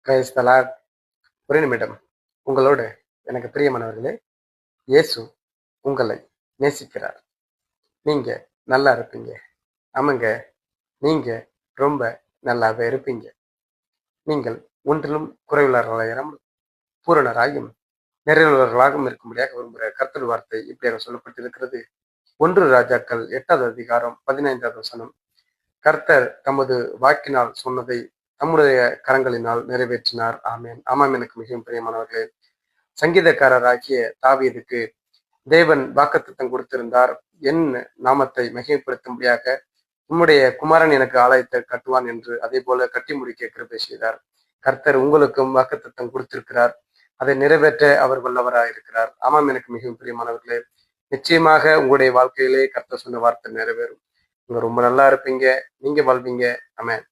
கிரைஸ்தலா ஒரு நிமிடம். உங்களோடு எனக்கு பிரியமானவர்களே, இயேசு உங்களை நேசிக்கிறார். நீங்க நல்லா இருப்பீங்க. ஆமாங்க, நீங்க ரொம்ப நல்லாவே இருப்பீங்க. நீங்கள் ஒன்றிலும் குறைவுள்ளவர்களாயிரம் பூரணராயும் நிறைவுள்ளவர்களாகவும் இருக்கும்படியாக விரும்புகிற கர்த்தர் வார்த்தை இப்படியாக சொல்லப்பட்டிருக்கிறது. 1 ராஜாக்கள் 8வது அதிகாரம் 15வது வசனம். கர்த்தர் தமது வாக்கினால் சொன்னதை தம்முடைய கரங்களினால் நிறைவேற்றினார். ஆமேன். ஆமாம், எனக்கு மிகவும் பிரியமானவர்களே, சங்கீதக்காரராகிய தாவீதுக்கு தேவன் வாக்குத்தத்தம் கொடுத்திருந்தார். என் நாமத்தை மகிமைப்படுத்தும்படியாக உம்முடைய குமாரன் எனக்கு ஆலயத்தை கட்டுவான் என்று. அதே போல கட்டி முடிக்க கிருபை செய்தார். கர்த்தர் உங்களுக்கும் வாக்குத்தத்தம் கொடுத்திருக்கிறார். அதை நிறைவேற்ற அவர் வல்லவராயிருக்கிறார். ஆமாம், எனக்கு மிகவும் பிரியமானவர்களே, நிச்சயமாக உங்களுடைய வாழ்க்கையிலே கர்த்தர் சொன்ன வார்த்தை நிறைவேறும். நீங்க ரொம்ப நல்லா இருப்பீங்க. நீங்க வாழ்வீங்க. ஆமென்.